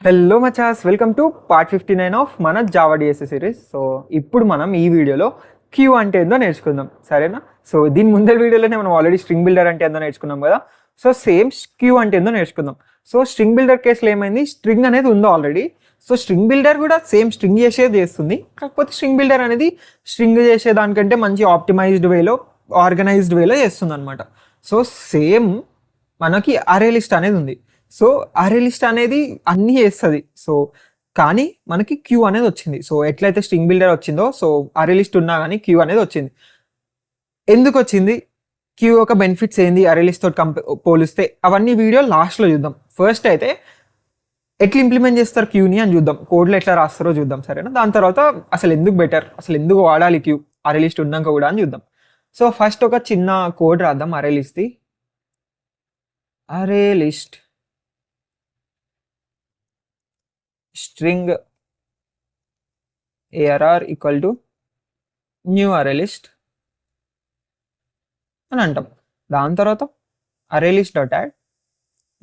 Hello మచాస్, welcome to part 59 of మన Java DSA series. So ఇప్పుడు మనం ఈ వీడియోలో క్యూ అంటే ఏందో నేర్చుకుందాం, సరేనా? సో దీని ముందర వీడియోలోనే మనం ఆల్రెడీ స్ట్రింగ్ బిల్డర్ అంటే ఏందో నేర్చుకున్నాం కదా. సో సేమ్ క్యూ అంటే ఏందో నేర్చుకుందాం. సో స్ట్రింగ్ బిల్డర్ కేసులో ఏమైంది, స్ట్రింగ్ అనేది ఉందో ఆల్రెడీ. సో స్ట్రింగ్ బిల్డర్ కూడా సేమ్ స్ట్రింగ్ చేసేది చేస్తుంది, కాకపోతే స్ట్రింగ్ బిల్డర్ అనేది స్ట్రింగ్ చేసేదానికంటే మంచి ఆప్టిమైజ్డ్ వేలో, ఆర్గనైజ్డ్ వేలో చేస్తుంది అనమాట. సో సేమ్ మనకి అరే లిస్ట్ అనేది ఉంది. సో అరే లిస్ట్ అనేది అన్నీ చేస్తుంది. సో కానీ మనకి క్యూ అనేది వచ్చింది. సో ఎట్లయితే స్ట్రింగ్ బిల్డర్ వచ్చిందో, సో అరే లిస్ట్ ఉన్నా కానీ క్యూ అనేది వచ్చింది. ఎందుకు వచ్చింది, క్యూ యొక్క బెనిఫిట్స్ ఏంది అరే లిస్ట్ తోటి పోలిస్తే, అవన్నీ వీడియో లాస్ట్లో చూద్దాం. ఫస్ట్ అయితే ఎట్లా ఇంప్లిమెంట్ చేస్తారు క్యూని అని చూద్దాం, కోడ్లో ఎట్లా రాస్తారో చూద్దాం, సరేనా? దాని తర్వాత అసలు ఎందుకు బెటర్, అసలు ఎందుకు వాడాలి క్యూ అరే లిస్ట్ ఉన్నాక కూడా అని చూద్దాం. సో ఫస్ట్ ఒక చిన్న కోడ్ రాద్దాం అరే లిస్ట్ది. Array list string arr equal to new array list అని అంటాం. దాని తర్వాత అరే లిస్ట్ డాట్ యాడ్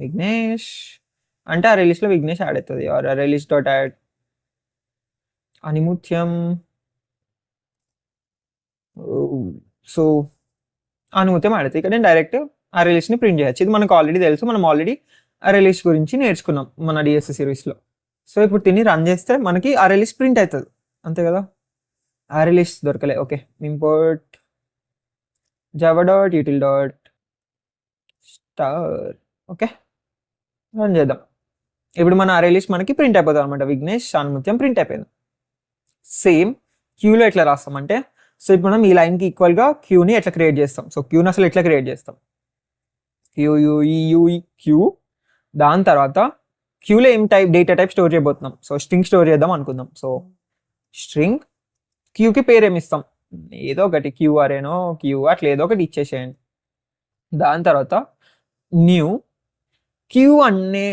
విఘ్నేష్ అంటే అరే లిస్ట్లో విఘ్నేష్ యాడ్ అవుతుంది. ఆర్ array list dot add Animutyam. So Anumutyam add అవుతుంది. ఇక్కడ నేను డైరెక్ట్ అరే లిస్ట్ని ప్రింట్ చేయొచ్చు. ఇది మనకు ఆల్రెడీ తెలుసు, మనం ఆల్రెడీ అరే లిస్ట్ గురించి నేర్చుకున్నాం మన డిఎస్సి సిరీస్లో. సో ఇప్పుడు తిని రన్ చేస్తే మనకి అరే లిస్ట్ ప్రింట్ అవుతుంది, అంతే కదా. అరే లిస్ట్ దొరకలే, okay. Import Java dot util dot star, okay, run చేద్దాం. ఇప్పుడు మన అరే లిస్ట్ మనకి ప్రింట్ అయిపోతుంది అనమాట. విఘ్నేష్ అనుమత్యం ప్రింట్ అయిపోయింది. సేమ్ క్యూలో ఎట్లా రాస్తామంటే, సో ఇప్పుడు మనం ఈ లైన్కి ఈక్వల్గా క్యూని ఎట్లా క్రియేట్ చేస్తాం. సో క్యూని అసలు ఎట్లా క్రియేట్ చేస్తాం, క్యూ. దాని తర్వాత క్యూలో ఏం డేటా టైప్ స్టోర్ చేయబోతున్నాం. సో స్ట్రింగ్ స్టోర్ చేద్దాం అనుకుందాం. సో స్ట్రింగ్ క్యూకి పేరు ఏమి ఇస్తాం, ఏదో ఒకటి క్యూ అరేనో క్యూ అట్లా ఏదో ఒకటి ఇచ్చేసేయండి. దాని తర్వాత న్యూ క్యూ అనే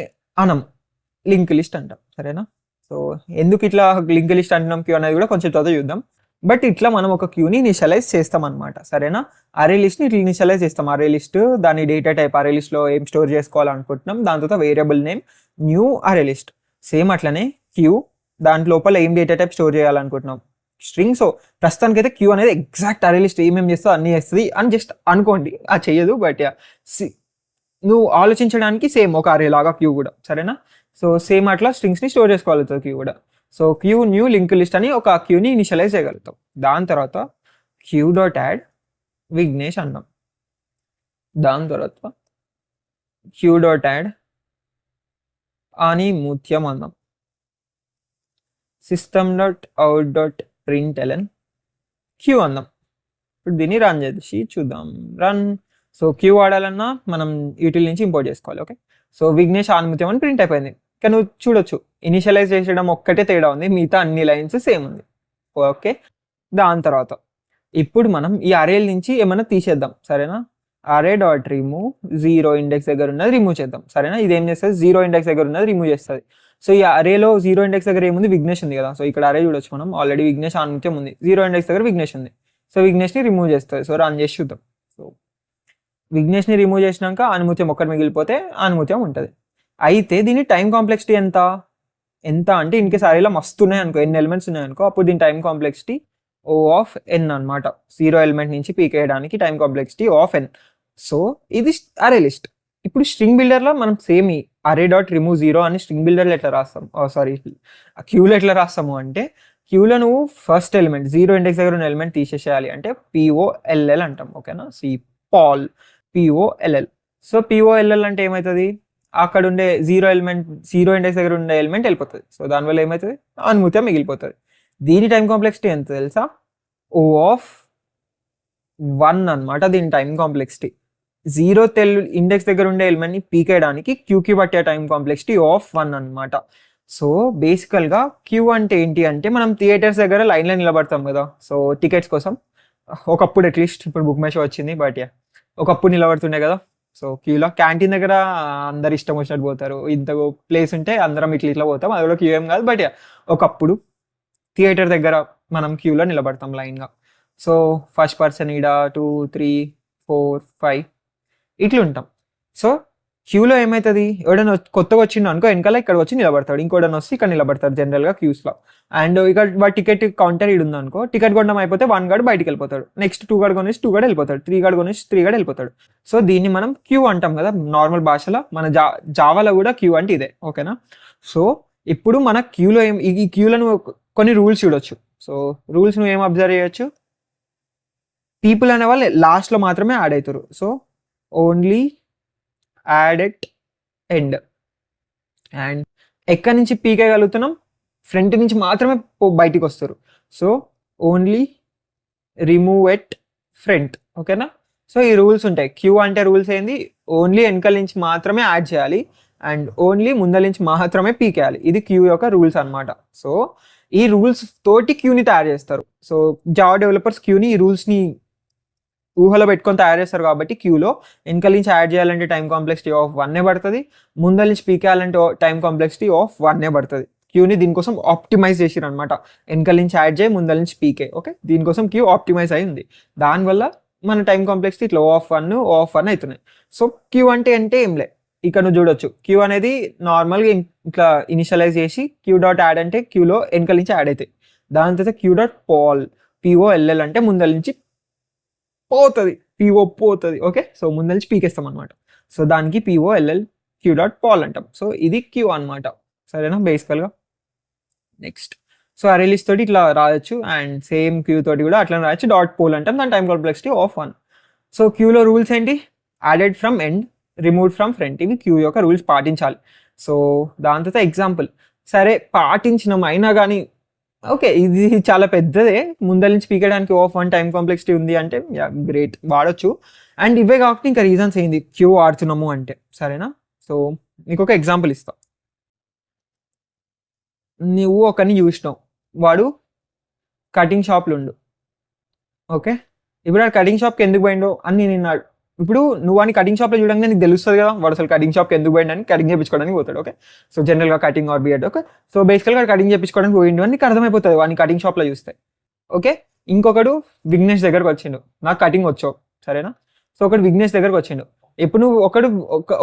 అనం లింక్ లిస్ట్ అంటాం, సరేనా? సో ఎందుకు ఇట్లా లింక్ లిస్ట్ అంటున్నాం క్యూ అనేది కూడా కొంచెం తర్వాత చూద్దాం. బట్ ఇట్లా మనం ఒక క్యూని ఇనిషియలైజ్ చేస్తాం అనమాట, సరేనా? అరే లిస్ట్ని ఇట్లా ఇనిషియలైజ్ చేస్తాం. అరే లిస్ట్ దాని డేటా టైప్ అరే లిస్ట్లో ఏం స్టోర్ చేసుకోవాలనుకుంటున్నాం, దాని తర్వాత వేరియబుల్ నేమ్ న్యూ అరే లిస్ట్. సేమ్ అట్లనే క్యూ దాని లోపల ఏం డేటా టైప్ స్టోర్ చేయాలనుకుంటున్నాం, స్ట్రింగ్. సో ప్రస్తుతానికి అయితే క్యూ అనేది ఎగ్జాక్ట్ అరే లిస్ట్ ఏమేమి చేస్తుందో అన్నీ చేస్తుంది అని జస్ట్ అనుకోండి, అది చెయ్యదు. బట్ నువ్వు ఆలోచించడానికి సేమ్ ఒక అరే లాగా క్యూ కూడా, సరేనా? సో సేమ్ అట్లా స్ట్రింగ్స్ని స్టోర్ చేసుకోగలుగుతుంది క్యూ కూడా. So queue new link list అని ఒక క్యూని ఇనిషియలైజ్ చేయగలుగుతాం. దాని తర్వాత క్యూ డాట్ యాడ్ విఘ్నేష్ అన్నాం. దాని తర్వాత క్యూ డాట్ యాడ్ అనిముత్యం అన్నాం. System dot out dot println queue అన్నాం. ఇప్పుడు దీన్ని రన్ చేసి చూద్దాం. రన్. సో క్యూ వాడాలన్నా మనం యూటిల్ నుంచి ఇంపోర్ట్ చేసుకోవాలి, ఓకే. సో విఘ్నేష్ అనిముత్యం అని ప్రింట్ అయిపోయింది. కానీ నువ్వు చూడొచ్చు, ఇనిషియలైజ్ చేసడం ఒక్కటే తేడా ఉంది, మిగతా అన్ని లైన్స్ సేమ్ ఉంది, ఓకే. దాని తర్వాత ఇప్పుడు మనం ఈ అరేల నుంచి ఏమైనా తీసేద్దాం, సరేనా? అరే డాట్ రిమూవ్ 0 ఇండెక్స్ దగ్గర ఉన్నది రిమూవ్ చేద్దాం, సరేనా? ఇది ఏం చేస్తుంది, 0 ఇండెక్స్ దగ్గర ఉన్నది రిమూవ్ చేస్తుంది. సో ఈ అరేలో 0 ఇండెక్స్ దగ్గర ఏముంది, విఘ్నేష్ ఉంది కదా. సో ఇక్కడ అరే చూడొచ్చు మనం, ఆల్రెడీ విఘ్నేష్ అనుమత్యం ఉంది. 0 ఇండెక్స్ దగ్గర విఘ్నేష్ ఉంది. సో విఘ్నేష్ని రిమూవ్ చేస్తుంది. సో రన్ చేసి చూద్దాం. సో విఘ్నేష్ని రిమూవ్ చేసినాక అనుమత్యం ఒక్కటి మిగిలిపోతే అనుమత్యం ఉంటుంది. అయితే దీని టైం కాంప్లెక్సిటీ ఎంత అంటే ఇన్ కేస్ అరేలో మస్తు ఉన్నాయి అనుకో, ఎన్ని ఎలిమెంట్స్ ఉన్నాయనుకో, అప్పుడు దీని time complexity O of n అనమాట. 0 ఎలిమెంట్ నుంచి పీక్ వేయడానికి time complexity O of n. So ఇది అరే లిస్ట్. ఇప్పుడు స్ట్రింగ్ బిల్డర్లో మనం సేమ్ ఈ అరే డాట్ రిమూవ్ 0 అని స్ట్రింగ్ బిల్డర్లో ఎట్లా రాస్తాం, సారీ క్యూలో ఎట్లా రాస్తాము అంటే, క్యూలో నువ్వు ఫస్ట్ ఎలిమెంట్ 0 ఇండెక్స్ దగ్గర ఉన్న ఎలిమెంట్ తీసేసేయాలి అంటే POLL అంటాం, ఓకేనా? Paul POLL. సో POLL అంటే ఏమవుతుంది, అక్కడ ఉండే 0 ఇండెక్స్ దగ్గర ఉండే ఎలిమెంట్ వెళ్ళిపోతుంది. సో దానివల్ల ఏమవుతుంది, అనుమత్యం మిగిలిపోతుంది. దీని టైం కాంప్లెక్సిటీ ఎంత తెలుసా, O ఆఫ్ 1 అనమాట. దీని టైం కాంప్లెక్సిటీ 0th ఇండెక్స్ దగ్గర ఉండే ఎలిమెంట్ని పీకేయడానికి క్యూకి పట్టే టైం కాంప్లెక్సిటీ O ఆఫ్ 1 అనమాట. సో బేసికల్గా క్యూ అంటే ఏంటి అంటే, మనం థియేటర్స్ దగ్గర లైన్లో నిలబడతాం కదా, సో టికెట్స్ కోసం. ఒకప్పుడు అట్లీస్ట్, ఇప్పుడు బుక్ మై షో వచ్చింది, బట్ ఒకప్పుడు నిలబడుతుండే కదా. సో క్యూలో క్యాంటీన్ దగ్గర అందరు ఇష్టం వచ్చినట్టు పోతారు, ఇంత ప్లేస్ ఉంటే అందరం ఇట్లా పోతాం, అది కూడా క్యూ ఏం కాదు. బట్ ఒకప్పుడు థియేటర్ దగ్గర మనం క్యూలో నిలబడతాం లైన్గా. సో ఫస్ట్ పర్సన్ ఈడ 2 3 4 5 ఇట్లా ఉంటాం. సో క్యూలో ఏమవుతుంది, ఎవడైనా కొత్తగా వచ్చిండు అనుకో వెనకాల ఇక్కడ వచ్చి నిలబడతాడు, ఇంకోడైనా వస్తే ఇక్కడ నిలబడతాడు జనరల్గా క్యూస్లో. అండ్ ఇక్కడ వాడు టికెట్ కౌంటర్ ఇది ఉందనుకో, టికెట్ కొనడం అయిపోతే 1 గాడు బయటికి వెళ్ళిపోతాడు, నెక్స్ట్ 2 గాడు కొనేసి 2 గాడు వెళ్ళిపోతాడు, 3 గాడు కొనేసి 3 గాడు వెళ్ళిపోతాడు. సో దీన్ని మనం క్యూ అంటాం కదా నార్మల్ భాషలో. మన జావాలో కూడా క్యూ అంటే ఇదే, ఓకేనా. సో ఇప్పుడు మన క్యూలో ఈ క్యూలో నువ్వు కొన్ని రూల్స్ చూడొచ్చు. సో రూల్స్ నువ్వు ఏం అబ్జర్వ్ చేయొచ్చు, పీపుల్ అనే వాళ్ళు లాస్ట్లో మాత్రమే యాడ్ అవుతారు. So only add at end. And ఎక్కడి నుంచి పీకేయగలుగుతున్నాం, ఫ్రంట్ నుంచి మాత్రమే బయటికి వస్తారు. So only remove at front, ఓకేనా. సో ఈ రూల్స్ ఉంటాయి. క్యూ అంటే రూల్స్ ఏంది, ఓన్లీ వెనకాల నుంచి మాత్రమే యాడ్ చేయాలి అండ్ ఓన్లీ ముందల నుంచి మాత్రమే పీకేయాలి. ఇది క్యూ యొక్క రూల్స్ అనమాట. సో ఈ రూల్స్ తోటి క్యూని తయారు చేస్తారు. సో జావా డెవలపర్స్ క్యూని ఈ రూల్స్ని ఊహలో పెట్టుకొని తయారు చేస్తారు కాబట్టి క్యూలో వెనకాల నుంచి యాడ్ చేయాలంటే టైం కాంప్లెక్సిటీ ఆఫ్ 1 పడుతుంది, ముందల నుంచి పీకేయాలంటే టైం కాంప్లెక్సిటీ ఆఫ్ 1 పడుతుంది. క్యూని దీనికోసం ఆప్టిమైజ్ చేసిరు అనమాట, వెనకాల నుంచి యాడ్ చేయి ముందల నుంచి పీకే. ఓకే, దీనికోసం క్యూ ఆప్టిమైజ్ అయి ఉంది. దానివల్ల మన టైం కాంప్లెక్సిటీ ఇట్లా ఆఫ్ 1 అవుతున్నాయి. సో క్యూ అంటే ఏం లే, ఇక్కడ నువ్వు చూడొచ్చు క్యూ అనేది నార్మల్గా ఇట్లా ఇనిషియలైజ్ చేసి క్యూ డాట్ యాడ్ అంటే క్యూలో వెనకాల నుంచి యాడ్ అవుతాయి. దాని తర్వాత క్యూ డాట్ పాల్, POLL అంటే ముందల నుంచి పోతుంది, PO పోతుంది. ఓకే, సో ముందు నుంచి పీకేస్తాం అనమాట. సో దానికి POLL క్యూ డాట్ పాల్ అంటాం. సో ఇది క్యూ అనమాట, సరేనా బేసికల్గా. నెక్స్ట్ సో అరే లిస్ట్ తోటి ఇట్లా రాయొచ్చు అండ్ సేమ్ క్యూ తోటి కూడా అట్లా రాయొచ్చు. డాట్ పోల్ అంటాం, దాని టైం కాంప్లెక్సిటీ ఆఫ్ 1. సో క్యూలో రూల్స్ ఏంటి, added from end, removed from front, ఇవి క్యూ యొక్క రూల్స్ పాటించాలి. సో దాని తర్వాత ఎగ్జాంపుల్, సరే పాటించినాం అయినా కానీ ఓకే ఇది చాలా పెద్దదే, ముందర నుంచి పీకేయడానికి ఆఫ్ 1 టైం కాంప్లెక్సిటీ ఉంది అంటే గ్రేట్ వాడచ్చు. అండ్ ఇవే కాకుండా ఇంకా రీజన్స్ ఏంది క్యూ వాడుతున్నాము అంటే, సరేనా. సో నీకు ఒక ఎగ్జాంపుల్ ఇస్తా. నువ్వు ఒకరిని చూసినావు, వాడు కటింగ్ షాప్లో ఉండు. ఓకే, ఇప్పుడు ఆ కటింగ్ షాప్కి ఎందుకు పోయిండో అని నేను ఇప్పుడు నువ్వు అని కటింగ్ షాప్లో చూడంగానే నీకు తెలుస్తుంది కదా వాడు అసలు కటింగ్ షాప్కి ఎందుకు పోయిండు అని, కటింగ్ చేయించుకోవడానికి పోతాడు. ఓకే, సో జనరల్గా cutting or beard. Okay, so బేసికల్గా కటింగ్ చేయించుకోవడానికి పోయిండు అని నీకు అర్థమైపోతుంది వాడిని కటింగ్ షాప్లో చూస్తే. ఓకే, ఇంకొకడు విఘ్నేష్ దగ్గరకు వచ్చిండు, నాకు కటింగ్ వచ్చావు, సరేనా. సో ఒకడు విఘ్నేష్ దగ్గరకు వచ్చిండు. ఇప్పుడు నువ్వు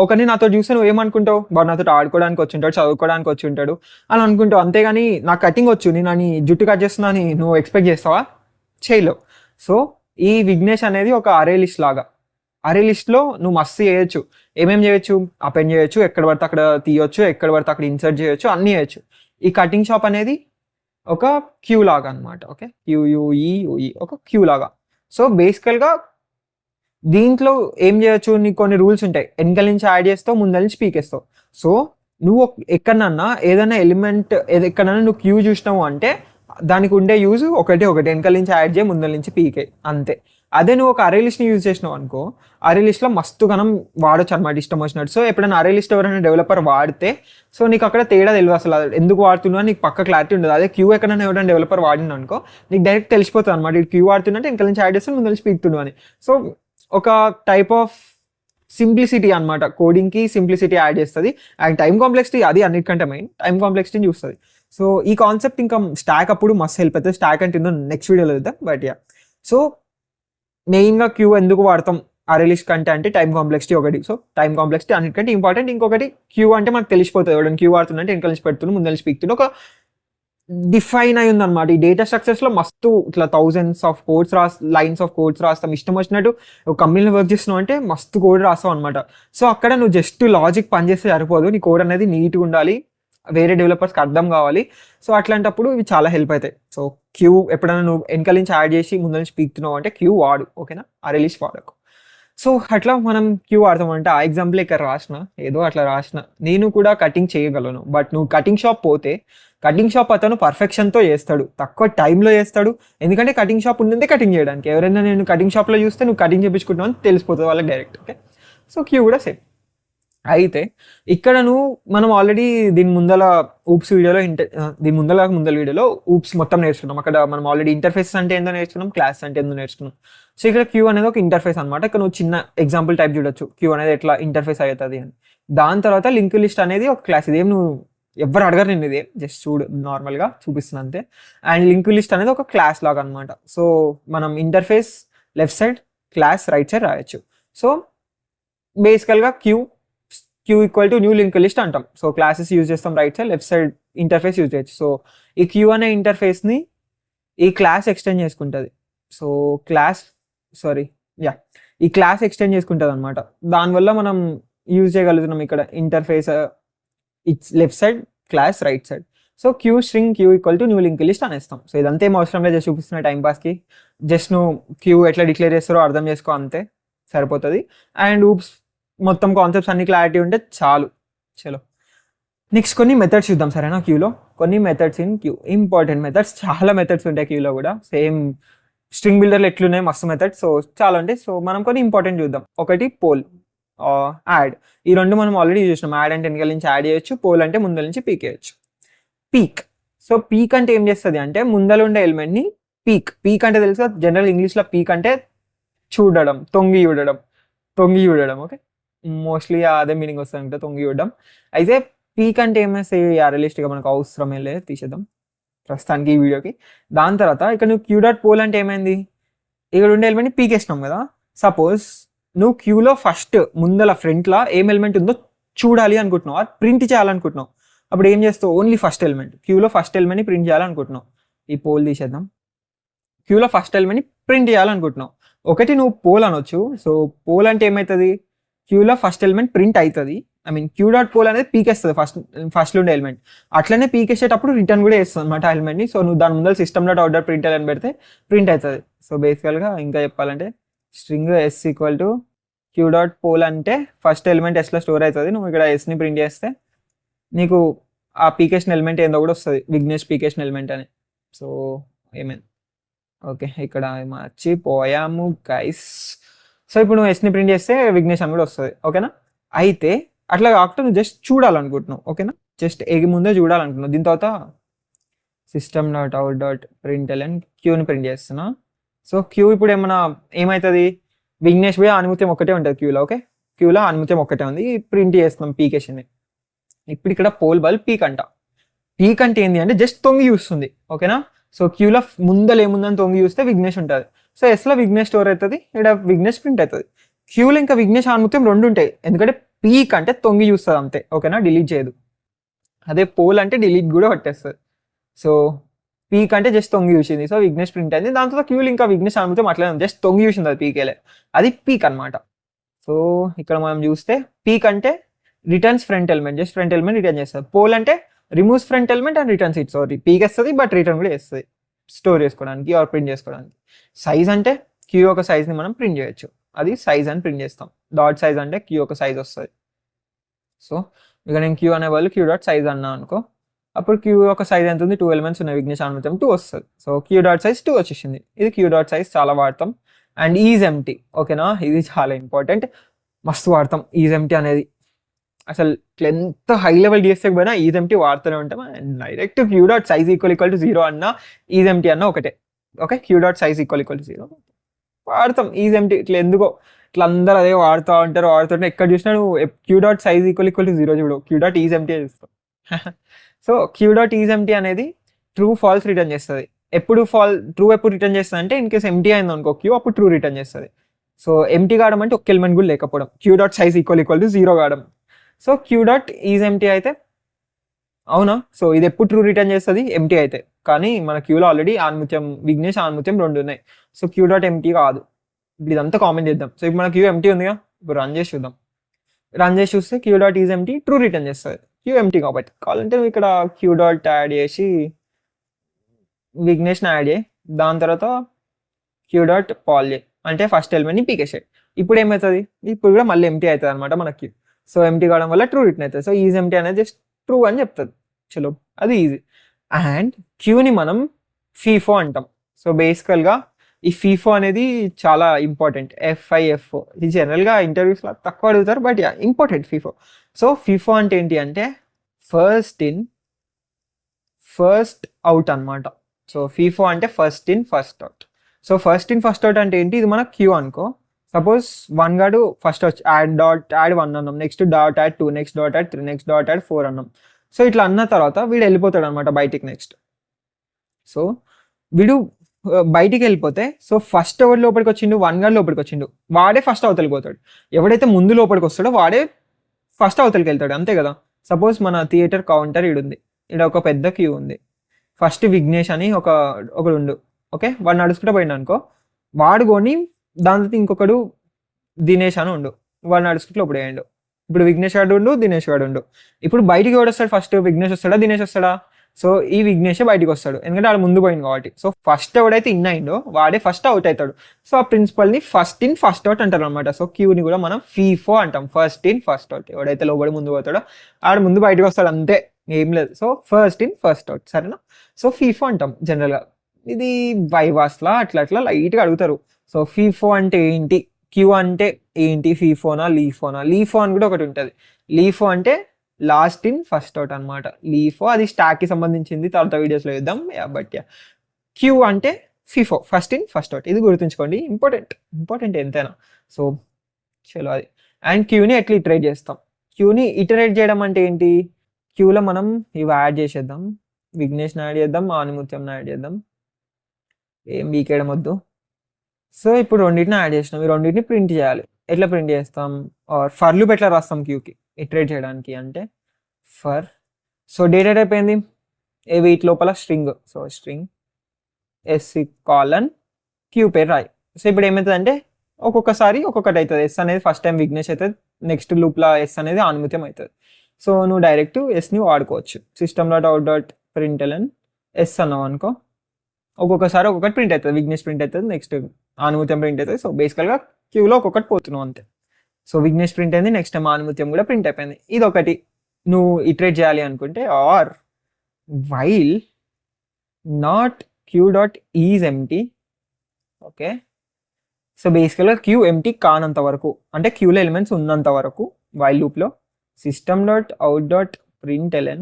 ఒకరిని నాతో చూస్తే నువ్వు ఏమనుకుంటావు, వాడు నాతో ఆడుకోవడానికి వచ్చి ఉంటాడు, చదువుకోవడానికి వచ్చి ఉంటాడు అని అనుకుంటావు. అంతేగాని నాకు కటింగ్ వచ్చు, నేను అని జుట్టు కట్ చేస్తున్నా అని నువ్వు ఎక్స్పెక్ట్ చేస్తావా, చేయలేవు. సో ఈ విఘ్నేష్ అనేది ఒక అరే లిస్ట్ లాగా. అరే లిస్ట్లో నువ్వు మస్తు చేయొచ్చు, ఏమేమి చేయొచ్చు, అపెండ్ చేయొచ్చు, ఎక్కడ పడితే అక్కడ తీయొచ్చు, ఎక్కడ పడితే అక్కడ ఇన్సర్ట్ చేయొచ్చు, అన్నీ చేయొచ్చు. ఈ కటింగ్ షాప్ అనేది ఒక క్యూ లాగా అనమాట. ఓకే, QUE ఒక క్యూ లాగా. సో బేసికల్గా దీంట్లో ఏం చేయొచ్చు, నీకు కొన్ని రూల్స్ ఉంటాయి, వెనకాల నుంచి యాడ్ చేస్తావు, ముందర నుంచి పీకేస్తావు. సో నువ్వు ఎక్కడన్నా ఏదైనా ఎలిమెంట్ ఎక్కడన్నా నువ్వు క్యూ చూసినావు అంటే దానికి ఉండే యూజ్ ఒకటి వెనకాల నుంచి యాడ్ చేయి, ముందర నుంచి పీకే, అంతే. అదే నువ్వు ఒక అరే లిస్ట్ని యూజ్ చేసినావు అనుకో, అరే లిస్ట్లో మస్తు గనం వాడొచ్చు అనమాట ఇష్టం వచ్చినట్టు. సో ఎప్పుడైనా అరే లిస్ట్ ఎవరైనా డెవలపర్ వాడితే సో నీకు అక్కడ తేడా తెలియదు, అసలు ఎందుకు వాడుతున్నా నీకు పక్క క్లారిటీ ఉండదు. అదే క్యూ ఎక్కడైనా ఎవరైనా డెవలపర్ వాడినా అనుకో నీకు డైరెక్ట్ తెలిసిపోతుంది అనమాట, ఇది క్యూ వాడుతున్నట్టు వెనకాల నుంచి యాడ్ చేస్తే ముందు నుంచి పీకుతుండు అని. సో ఒక టైప్ ఆఫ్ సింప్లిసిటీ అనమాట, కోడింగ్కి సింప్లిసిటీ యాడ్ చేస్తుంది. అండ్ టైం కాంప్లెక్సిటీ అది అన్నిటికంటే మెయిన్, టైం కాంప్లెక్సిటీని చూస్తుంది. సో ఈ కాన్సెప్ట్ ఇంకా స్టాక్ అప్పుడు మస్తు హెల్ప్ అవుతుంది. స్టాక్ అంటే నెక్స్ట్ వీడియోలో చూద్దాం. బట్ యా, సో మెయిన్గా క్యూ ఎందుకు వాడతాం అరే లిస్ట్ కంటే అంటే టైం కాంప్లెక్సిటీ ఒకటి. సో టైం కాంప్లెక్సిటీ అన్నిటికంటే ఇంపార్టెంట్. ఇంకొకటి క్యూ అంటే మనకు తెలిసిపోతుంది, ఎవరైనా క్యూ వాడుతుందంటే వెనకాల నుంచి పెడుతున్నాడు, ముందు నుంచి పీకుతుండే ఒక డిఫైన్ అయి ఉందన్నమాట. ఈ డేటా స్ట్రక్చర్స్లో మస్తు ఇట్లా thousands of codes lines of codes రాస్తాం, ఇష్టం వచ్చినట్టు ఒక కంపెనీలో వర్క్ చేస్తున్నావు అంటే మస్తు కోడ్ రాస్తావు అనమాట. సో అక్కడ నువ్వు జస్ట్ లాజిక్ పనిచేస్తే సరిపోదు, నీ కోడ్ అనేది నీట్గా ఉండాలి, వేరే డెవలపర్స్కి అర్థం కావాలి. సో అట్లాంటప్పుడు ఇవి చాలా హెల్ప్ అవుతాయి. సో క్యూ ఎప్పుడైనా నువ్వు వెనకాల నుంచి యాడ్ చేసి ముందు నుంచి పీకుతున్నావు అంటే క్యూ వాడు, ఓకేనా, అరే లిస్ట్ వాడకు. సో అట్లా మనం క్యూ వాడతామంటే ఆ ఎగ్జాంపుల్ ఇక్కడ రాసిన, ఏదో అట్లా రాసిన. నేను కూడా కటింగ్ చేయగలను, బట్ నువ్వు కటింగ్ షాప్ పోతే కటింగ్ షాప్ అతను పర్ఫెక్షన్తో చేస్తాడు, తక్కువ టైంలో చేస్తాడు. ఎందుకంటే కటింగ్ షాప్ ఉన్నదే కటింగ్ చేయడానికి. ఎవరైనా నేను కటింగ్ షాప్లో చూస్తే నువ్వు కటింగ్ చేయించుకుంటావు అని తెలిసిపోతుంది వాళ్ళకి డైరెక్ట్. ఓకే, సో క్యూ కూడా సేమ్. అయితే ఇక్కడ మనం ఆల్రెడీ దీని ముందల వీడియోలో ఊప్స్ మొత్తం నేర్చుకున్నాం. అక్కడ మనం ఆల్రెడీ ఇంటర్ఫేస్ అంటే ఏందో నేర్చుకున్నాం, క్లాస్ అంటే ఏందో నేర్చుకున్నాం. సో ఇక్కడ క్యూ అనేది ఒక ఇంటర్ఫేస్ అనమాట. ఇక్కడ నువ్వు చిన్న ఎగ్జాంపుల్ టైప్ చూడొచ్చు, క్యూ అనేది ఎట్లా ఇంటర్ఫేస్ అవుతుంది అని. దాని తర్వాత లింక్ లిస్ట్ అనేది ఒక క్లాస్, ఇదేం నువ్వు ఎవరు అడగరు నేను, ఇదేం జస్ట్ చూడు నార్మల్గా చూపిస్తున్నా అంతే. అండ్ లింక్ లిస్ట్ అనేది ఒక క్లాస్ లాగా అనమాట. సో మనం interface left side, class right side రాయొచ్చు. సో బేసికల్గా queue q equal to new link list అంటాం. సో క్లాసెస్ యూజ్ చేస్తాం right side, left side interface use చేయొచ్చు. సో ఈ క్యూ అనే ఇంటర్ఫేస్ని ఈ క్లాస్ ఎక్స్టెండ్ చేసుకుంటుంది. సో ఈ క్లాస్ ఎక్స్టెండ్ చేసుకుంటుంది అనమాట. దానివల్ల మనం యూజ్ చేయగలుగుతున్నాం ఇక్కడ interface it's left side class right side. So queue string q equal to new link list అనేస్తాం. సో ఇదంతా ఏం అవసరం లేదు, జస్ట్ చూపిస్తున్న టైం పాస్కి. జస్ట్ నువ్వు క్యూ ఎట్లా డిక్లేర్ చేస్తారో అర్థం చేసుకో, అంతే సరిపోతుంది. అండ్ ఊప్స్ మొత్తం కాన్సెప్ట్స్ అన్ని క్లారిటీ ఉంటే చాలు. చలో నెక్స్ట్ కొన్ని మెథడ్స్ చూద్దాం సరేనా. క్యూలో కొన్ని methods in queue, important methods, చాలా మెథడ్స్ ఉంటాయి క్యూలో కూడా. సేమ్ స్ట్రింగ్ బిల్డర్లు ఎట్లున్నాయి మస్తు మెథడ్స్, సో చాలా ఉంటాయి. సో మనం కొన్ని ఇంపార్టెంట్ చూద్దాం. ఒకటి పోల్, యాడ్. ఈ రెండు మనం ఆల్రెడీ చూసినాం. యాడ్ అంటే వెనకాల నుంచి యాడ్ చేయొచ్చు, పోల్ అంటే ముందర నుంచి పీక్ చేయొచ్చు. పీక్, సో పీక్ అంటే ఏం చేస్తుంది అంటే ముందర ఉండే ఎలిమెంట్ని పీక్ అంటే తెలుసు జనరల్ ఇంగ్లీష్లో పీక్ అంటే చూడడం, తొంగి చూడడం. ఓకే, మోస్ట్లీ అదే మీనింగ్ వస్తుంది, తొంగి చూడడం. అయితే పీక్ అంటే ఏమైనా రియలిస్టిక్గా మనకు అవసరమే లేదు, తీసేద్దాం ప్రస్తుతానికి ఈ వీడియోకి. దాని తర్వాత ఇక్కడ నువ్వు క్యూ డాట్ పోల్ అంటే ఏమైంది, ఇక్కడ ఉండే ఎలిమెంట్ని పీకేసినాం కదా. సపోజ్ నువ్వు క్యూలో ఫస్ట్ ముందల ఫ్రంట్లో ఏం ఎలిమెంట్ ఉందో చూడాలి అనుకుంటున్నావు, అది ప్రింట్ చేయాలనుకుంటున్నావు. అప్పుడు ఏం చేస్తావు, ఓన్లీ ఫస్ట్ ఎలిమెంట్, క్యూలో ఫస్ట్ ఎలిమెంట్ని ప్రింట్ చేయాలనుకుంటున్నావు. ఈ పోల్ తీసేద్దాం. క్యూలో ఫస్ట్ ఎలిమెంట్ని ప్రింట్ చేయాలనుకుంటున్నావు. ఒకటి నువ్వు పోల్ అనొచ్చు. సో పోల్ అంటే ఏమవుతుంది, క్యూలో ఫస్ట్ ఎలిమెంట్ ప్రింట్ అవుతుంది. I mean queue dot poll అనేది పీకేస్తుంది ఫస్ట్లో ఉండే ఎలిమెంట్. అట్లనే పీకేసేటప్పుడు రిటర్న్ కూడా వేస్తుంది అనమాట ఎలిమెంట్ని. సో నువ్వు దాని ముందర సిస్టమ్ డాట్ అవుట్ ప్రింట్ అని పెడితే ప్రింట్ అవుతుంది. సో బేసికల్గా ఇంకా చెప్పాలంటే string s equal to queue dot poll అంటే ఫస్ట్ ఎలిమెంట్ ఎస్లో స్టోర్ అవుతుంది. నువ్వు ఇక్కడ ఎస్ని ప్రింట్ చేస్తే నీకు ఆ పీకేషన్ ఎలిమెంట్ ఏందో కూడా వస్తుంది, విఘ్నేష్ పీకేషన్ ఎలిమెంట్ అని. సో ఏమైంది, ఓకే ఇక్కడ మర్చిపోయాము గైస్. సో ఇప్పుడు నువ్వు ఎస్ని ప్రింట్ చేస్తే విఘ్నేష్ అని కూడా వస్తుంది, ఓకేనా. అయితే అట్లా కాకుండా నువ్వు జస్ట్ చూడాలనుకుంటున్నావు, ఓకేనా, జస్ట్ ముందే చూడాలనుకుంటున్నావు. దీని తర్వాత system dot out dot println క్యూని ప్రింట్ చేస్తున్నా. సో క్యూ ఇప్పుడు ఏమవుతుంది, విఘ్నేష్ పోయి ఆనిముత్యం ఒక్కటే ఉంటుంది క్యూలో. ఓకే, క్యూలో ఆనిముత్యం ఒక్కటే ఉంది, ప్రింట్ చేస్తున్నాం పీకేషన్ని. ఇప్పుడు ఇక్కడ పోల్ బల్ పీక్ అంట. పీక్ అంటే ఏంటి అంటే జస్ట్ తొంగి చూస్తుంది, ఓకేనా. సో క్యూలో ముందర ఏముందని తొంగి చూస్తే విఘ్నేష్ ఉంటుంది. సో ఎస్లో విఘ్నేష్ స్టోర్ అవుతుంది, ఇక్కడ విఘ్నేష్ ప్రింట్ అవుతుంది. క్యూలో ఇంకా విఘ్నేష్ ఆనిముత్యం రెండు ఉంటాయి, ఎందుకంటే పీక్ అంటే తొంగి చూస్తుంది అంతే, ఓకేనా, డిలీట్ చేయదు. అదే పోల్ అంటే డిలీట్ కూడా పట్టేస్తుంది. సో పీక్ అంటే జస్ట్ తొంగి చూసింది, సో విఘ్నేష్ ప్రింట్ అయింది. దాని తర్వాత క్యూలు ఇంకా విఘ్నేష్ ఆనిముత్యం అట్లనే ఉంది, జస్ట్ తొంగి చూసింది, అది పీకేలే, అది పీక్ అనమాట. సో ఇక్కడ మనం చూస్తే పీక్ అంటే returns front element, just front element return చేస్తుంది. పోల్ అంటే removes front element and returns it. Sorry, peak వేస్తుంది బట్ రిటర్న్ కూడా వేస్తుంది, స్టోర్ చేసుకోవడానికి ఆర్ ప్రింట్ చేసుకోవడానికి. సైజ్ అంటే క్యూ యొక్క సైజ్ని మనం ప్రింట్ చేయొచ్చు, అది సైజ్ అని ప్రింట్ చేస్తాం. డాట్ సైజ్ అంటే క్యూ యొక్క సైజ్ వస్తుంది. సో ఇక నేను క్యూ అనే వాళ్ళు క్యూ డాట్ సైజ్ అన్నా అనుకో, అప్పుడు క్యూ యొక్క సైజ్ ఎంత ఉంది, 2 ఎలిమెంట్స్ ఉన్నాయి, విఘ్నేష్ ఆనిముత్యం 2 వస్తుంది. సో క్యూ డాట్ సైజ్ 2 వచ్చేసింది. ఇది క్యూ డాట్ సైజ్ చాలా వాడతాం. అండ్ ఈజ్ ఎంటీ, ఓకేనా, ఇది చాలా ఇంపార్టెంట్, మస్తు వాడతాం ఈజ్ ఎంటీ అనేది. అసలు ఎంత హై లెవెల్ డిఎస్ఏకి పోయినా ఈజ్ ఎంటీ వాడుతూనే ఉంటాం. And direct queue dot size equal to 0 అన్నా ఈజ్ ఎంటీ అన్న ఒకటే. Okay, queue dot size equal to 0 వాడతాం. ఈజ్ ఎంటీ ఇట్లా ఎందుకో ఇట్లా అందరూ అదే వాడుతూ ఉంటారు, వాడుతుంటే ఎక్కడ చూసినా నువ్వు queue dot size equal to 0 చూడు, క్యూ డాట్ ఈజ్ ఎంటీ చూస్తావు. So queue dot is empty అనేది ట్రూ ఫాల్స్ రిటర్న్ చేస్తుంది. ట్రూ ఎప్పుడు రిటర్న్ చేస్తుంది అంటే ఇన్ కేస్ ఎంటీ అయింది అనుకో క్యూ, అప్పుడు ట్రూ రిటర్న్ చేస్తుంది. సో ఎంటీ కావడం అంటే ఒక ఎలిమెంట్ కూడా లేకపోవడం, queue dot size equal to 0 కావడం. So queue dot is empty అయితే అవునా, సో ఇది ఎప్పుడు ట్రూ రిటర్న్ చేస్తుంది ఎంటీ అయితే. కానీ మన క్యూలో ఆల్రెడీ విఘ్నేష్ ఆనిముత్యం 2 ఉన్నాయి. సో క్యూ డాట్ ఎంటీ కాదు. ఇప్పుడు ఇదంతా కామెంట్ చేద్దాం. సో ఇప్పుడు మన క్యూ ఎంటీ ఉందిగా, ఇప్పుడు రన్ చేసి చూద్దాం. రన్ చేసి చూస్తే queue dot is empty true return చేస్తుంది, క్యూ ఎంటీ కాబట్టి. కావాలంటే ఇక్కడ క్యూ డాట్ యాడ్ చేసి విఘ్నేష్ని యాడ్ చేయి, దాని తర్వాత క్యూ డాట్ పాల్ చేయి, అంటే ఫస్ట్ ఎలిమెంట్ని పీకేసాయి. ఇప్పుడు ఏమవుతుంది, ఇప్పుడు కూడా మళ్ళీ ఎంటీ అవుతుంది అనమాట మన క్యూ. సో ఎంటీ కావడం వల్ల ట్రూ రిటర్న్ అవుతుంది. సో ఈజ్ ఎంటీ అనేది జస్ట్ ట్రూ అని చెప్తుంది. చలో అది ఈజీ. అండ్ క్యూని మనం ఫీఫో అంటాం. సో బేసికల్గా ఈ ఫీఫో అనేది చాలా ఇంపార్టెంట్, FIFO. ఇది జనరల్గా ఇంటర్వ్యూస్లో తక్కువ అడుగుతారు, but important FIFO. So FIFO అంటే ఏంటి అంటే ఫస్ట్ ఇన్ ఫస్ట్ అవుట్ అనమాట. సో ఫీఫో అంటే first in first out. So first in first out అంటే ఏంటి, ఇది మన క్యూ అనుకో. సపోజ్ 1 గాడు ఫస్ట్ వచ్చి యాడ్ 1 అన్నాం, next dot add 2, next dot add 3, next dot add 4 అన్నాం. సో ఇట్లా అన్న తర్వాత వీడు వెళ్ళిపోతాడు అనమాట బయటికి నెక్స్ట్. సో వీడు బయటికి వెళ్ళిపోతే, సో ఫస్ట్ ఎవరు లోపలికి వచ్చిండు, 1 గాడు లోపలికి వచ్చిండు, వాడే ఫస్ట్ అవతలికి పోతాడు. ఎవడైతే ముందు లోపలికి వస్తాడో వాడే ఫస్ట్ అవతలకి వెళ్తాడు అంతే కదా. సపోజ్ మన థియేటర్ కౌంటర్ ఈడుంది, ఈడ ఒక పెద్ద క్యూ ఉంది. ఫస్ట్ విఘ్నేష్ అని ఒకడు ఉండు, ఓకే, వాడు నడుచుకుంటూ పోయిండు అనుకో, వాడు కొని దాని తర్వాత ఇంకొకడు దినేష్ అని ఉండు, వాడు నడుచుకుంటూ లోపల వేయండు. ఇప్పుడు విఘ్నేష్ గాడు ఉండు, దినేష్ గాడు ఉండు. ఇప్పుడు బయటికి ఎవడు వస్తాడు ఫస్ట్, విఘ్నేష్ వస్తాడా దినేష్ వస్తాడా? సో ఈ విఘ్నేష్ బయటికి వస్తాడు, ఎందుకంటే వాడు ముందు పోయింది కాబట్టి. సో ఫస్ట్ ఎవడైతే ఇన్ అయిందో వాడే ఫస్ట్ అవుట్ అవుతాడు. సో ఆ ప్రిన్సిపల్ని ఫస్ట్ ఇన్ ఫస్ట్ అవుట్ అంటారు అనమాట. సో క్యూని కూడా మనం ఫీఫో అంటాం, ఫస్ట్ ఇన్ ఫస్ట్ అవుట్. ఎవడైతే లోబడి ముందు పోతాడో ఆడు ముందు బయటకు వస్తాడు, అంతే, ఏం లేదు. So first in first out, సరేనా? సో ఫీఫో అంటాం జనరల్గా. ఇది వైవాస్లా అట్లా అట్లా లైట్గా అడుగుతారు. సో ఫీఫో అంటే ఏంటి, క్యూ అంటే ఏంటి, ఫీఫోనా లీఫోనా? లీఫో అని కూడా ఒకటి ఉంటుంది. లీఫో అంటే లాస్ట్ ఇన్ ఫస్ట్ అవుట్ అనమాట. లీఫో అది స్టాక్కి సంబంధించింది, తర్వాత వీడియోస్లో చూద్దాం. బట్ క్యూ అంటే FIFO, first in first out. ఇది గుర్తుంచుకోండి, ఇంపార్టెంట్ ఎంతైనా. సో చలో అది. అండ్ క్యూని ఎట్లా ఇటరేట్ చేస్తాం? క్యూని ఇటరేట్ చేయడం అంటే ఏంటి? క్యూలో మనం ఇవి యాడ్ చేసేద్దాం, విఘ్నేష్ని యాడ్ చేద్దాం, ఆనిముత్యంని యాడ్ చేద్దాం, ఏం బీకేయడం వద్దు. సో ఇప్పుడు రెండింటిని యాడ్ చేసినాం, ఈ రెండింటిని ప్రింట్ చేయాలి. ఎట్లా ప్రింట్ చేస్తాం? ఫర్ లూప్ ఎట్లా రాస్తాం క్యూకి ఇటరేట్ చేయడానికి అంటే ఫర్. సో డేటా టైప్ ఏంది, వీటి లోపల string. So string s colon queue పేరు రాయి. సో ఇప్పుడు ఏమవుతుంది అంటే ఒక్కొక్కసారి ఒక్కొక్కటి అవుతుంది. ఎస్ అనేది ఫస్ట్ టైం విఘ్నేష్ అవుతుంది, నెక్స్ట్ లూప్లో ఎస్ అనేది ఆనిముత్యం అవుతుంది. సో నువ్వు డైరెక్ట్ ఎస్ని వాడుకోవచ్చు. system.out.println ఎస్ అన్నావు అనుకో, ఒక్కొక్కసారి ఒక్కొక్కటి ప్రింట్ అవుతుంది. విఘ్నేష్ ప్రింట్ అవుతుంది, నెక్స్ట్ ఆనిముత్యం ప్రింట్ అవుతుంది. సో బేసికల్గా క్యూలో ఒక్కొక్కటి పోతున్నావు అంతే. సో విఘ్నేష్ ప్రింట్ అయింది, నెక్స్ట్ టైం ఆనిముత్యం కూడా ప్రింట్ అయిపోయింది. ఇది ఒకటి నువ్వు ఇటరేట్ చేయాలి అనుకుంటే, or while not queue dot is empty. Okay, so బేసికల్గా క్యూ ఎంటీ కానంత వరకు, అంటే క్యూలో ఎలిమెంట్స్ ఉన్నంత వరకు వైల్ లూప్లో system.out.println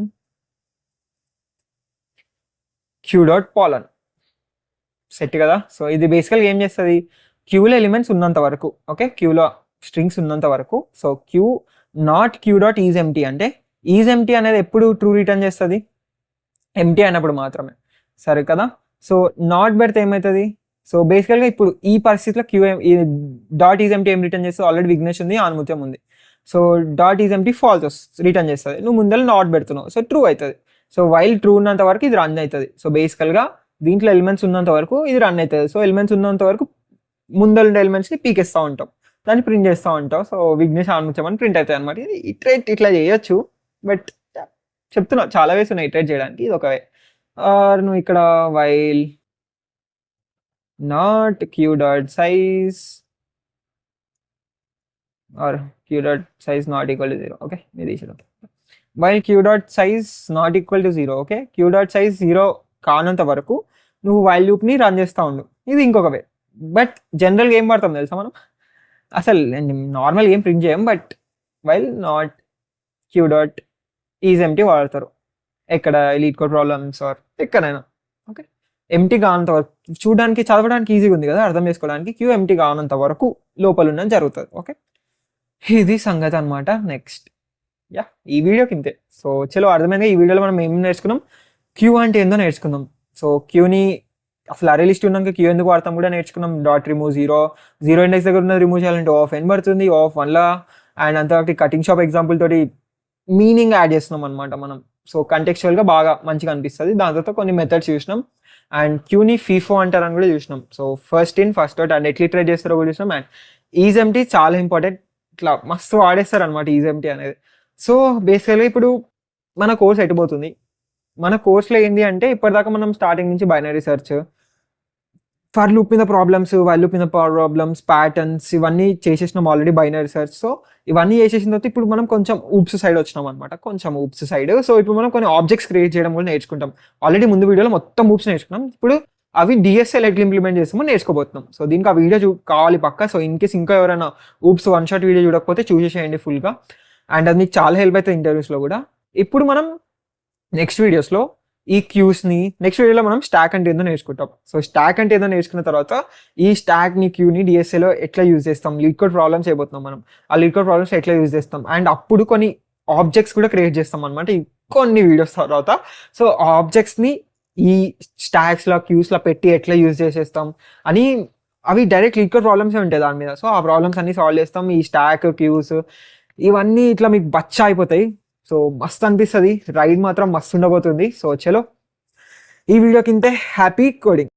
q.pollen సెట్ కదా. సో ఇది బేసికల్గా ఏం చేస్తుంది, క్యూలో ఎలిమెంట్స్ ఉన్నంత వరకు, ఓకే, క్యూలో స్ట్రింగ్స్ ఉన్నంత వరకు. So queue not queue dot is empty అంటే ఈజ్ ఎంటీ అనేది ఎప్పుడు ట్రూ రిటర్న్ చేస్తుంది, ఎంటీ అయినప్పుడు మాత్రమే, సరే కదా. సో నాట్ పెడితే ఏమవుతుంది? సో బేసికల్గా ఇప్పుడు ఈ పరిస్థితిలో క్యూ డాట్ ఈజ్ ఎంటీ ఏం రిటర్న్ చేస్తుంది? ఆల్రెడీ విఘ్నేష్ ఉంది, ఆనిముత్యం ఉంది. So dot is empty falls return చేస్తుంది. నువ్వు ముందర నాట్ పెడుతున్నావు, సో ట్రూ అవుతుంది. సో వైల్ ట్రూ ఉన్నంత వరకు ఇది రన్ అవుతుంది. సో బేసికల్గా దీంట్లో ఎలిమెంట్స్ ఉన్నంత వరకు ఇది రన్ అవుతుంది. సో ఎలిమెంట్స్ ఉన్నంత వరకు ముందర ఉండే ఎలిమెంట్స్ని పీకేస్తూ ఉంటాం, దాన్ని ప్రింట్ చేస్తూ ఉంటాం. సో విఘ్నేష్ ఆనిముత్యం అని ప్రింట్ అవుతాయి అనమాట. ఇది ఇటరేట్ ఇట్లా చేయొచ్చు, బట్ చెప్తున్నా చాలా వేస్ ఉన్నాయి ఇటరేట్ చేయడానికి, ఇది ఒక వే. నువ్వు ఇక్కడ while not queue dot size or queue dot size not equal to 0. Okay, మీరు తీసేద్దాం. While queue dot size not equal to 0. Okay, queue dot size 0 కానంత వరకు నువ్వు వైల్ లూప్ని రన్ చేస్తూ ఉండు. ఇది ఇంకొక వే. బట్ జనరల్గా ఏం పడతాం తెలుసా మనం? అసలు నార్మల్గా ఏం ప్రింట్ చేయం, but while not queue dot is empty వాడతారు ఎక్కడ, లీడ్ కోడ్ ప్రాబ్లమ్స్ ఆర్ ఎక్కడైనా. ఓకే, ఎంటీ కానంత వరకు చూడడానికి చదవడానికి ఈజీగా ఉంది కదా, అర్థం చేసుకోవడానికి. క్యూ ఎంటీ కానంత వరకు లోపల ఉన్నది జరుగుతుంది. ఓకే, ఇది సంగతి అనమాట. నెక్స్ట్ ఈ వీడియోకి ఇంతే. సో చలో అర్థమైంది. ఈ వీడియోలో మనం ఏం నేర్చుకున్నాం, క్యూ అంటే ఏందో నేర్చుకుందాం. సో క్యూని అసలు అరే లిస్ట్ ఉన్నాక క్యూ ఎందుకు వాడతాం కూడా నేర్చుకున్నాం. డాట్ రిమూవ్ జీరో ఇండెక్స్ దగ్గర ఉన్నది రిమూవ్ చేయాలంటే ఆఫ్ ఎన్ పడుతుంది, ఆఫ్ 1లా. అండ్ అంతవరకు కటింగ్ షాప్ ఎగ్జాంపుల్ తోటి మీనింగ్ యాడ్ చేస్తున్నాం అనమాట మనం. సో కంటెక్చువల్గా బాగా మంచిగా అనిపిస్తుంది. దాని తర్వాత కొన్ని మెథడ్స్ చూసినాం. అండ్ క్యూని ఫీఫో అంటారని కూడా చూసినాం. So first in first out and ఎట్లా ట్రై చేస్తారో కూడా చూసినాం. అండ్ ఈజ్ ఎంటీ చాలా ఇంపార్టెంట్, ఇట్లా మస్తు వాడేస్తారు అనమాట ఈజ్ ఎంటీ అనేది. సో బేసికల్గా ఇప్పుడు మన కోర్స్ ఎటుపోతుంది, మన కోర్స్లో ఏంటి అంటే ఇప్పటిదాకా మనం స్టార్టింగ్ నుంచి బైనరీ సెర్చ్, ఫర్ లూప్ మీద ప్రాబ్లమ్స్, వైల్ లూప్ మీద ప్రాబ్లమ్స్, ప్యాటర్న్స్ ఇవన్నీ చేసేసినాం ఆల్రెడీ బైనరీ సెర్చ్. సో ఇవన్నీ చేసేసిన తర్వాత ఇప్పుడు మనం కొంచెం ఊప్స్ సైడ్ వచ్చినాం అనమాట, కొంచెం ఊప్స్ సైడ్. సో ఇప్పుడు మనం కొన్ని ఆబ్జెక్ట్స్ క్రియేట్ చేయడం కూడా నేర్చుకుంటాం. ఆల్రెడీ ముందు వీడియోలో మొత్తం ఊప్స్ నేర్చుకున్నాం, ఇప్పుడు అవి డిఎస్ఎల్ ఎట్లా ఇంప్లిమెంట్ చేస్తామో నేర్చుకోబోతున్నాం. సో దీనికి ఆ వీడియో కావాలి పక్క. సో ఇన్ కేస్ ఇంకా ఎవరైనా ఊప్స్ వన్ షాట్ వీడియో చూడకపోతే చూసేసేయండి ఫుల్గా. అండ్ అది మీకు చాలా హెల్ప్ అవుతుంది ఇంటర్వ్యూస్లో కూడా. ఇప్పుడు మనం నెక్స్ట్ వీడియోస్లో ఈ క్యూస్ని, నెక్స్ట్ వీడియోలో మనం స్టాక్ అంటే ఏదో నేర్చుకుంటాం. సో స్టాక్ అంటే ఏదో నేర్చుకున్న తర్వాత ఈ స్టాక్ని క్యూని డిఎస్ఏలో ఎట్లా యూజ్ చేస్తాం, లీడ్ కోడ్ ప్రాబ్లమ్స్ అయిపోతున్నాం మనం, ఆ లీడ్ కోడ్ ప్రాబ్లమ్స్ ఎట్లా యూజ్ చేస్తాం. అండ్ అప్పుడు కొన్ని ఆబ్జెక్ట్స్ కూడా క్రియేట్ చేస్తాం అనమాట కొన్ని వీడియోస్ తర్వాత. సో ఆబ్జెక్ట్స్ని ఈ స్టాక్స్లో క్యూస్లో పెట్టి ఎట్లా యూజ్ చేసేస్తాం అని, అవి డైరెక్ట్ లీడ్ కోడ్ ప్రాబ్లమ్సే ఉంటాయి దాని మీద. సో ఆ ప్రాబ్లమ్స్ అన్ని సాల్వ్ చేస్తాం ఈ స్టాక్ క్యూస్ ఇవన్నీ ఇట్లా మీకు బచ్చా అయిపోతాయి. సో మస్తు అనిపిస్తుంది, రైడ్ మాత్రం మస్తు ఉండబోతుంది. సో చలో ఈ వీడియోకి ఇంతే, హ్యాపీ కోడింగ్.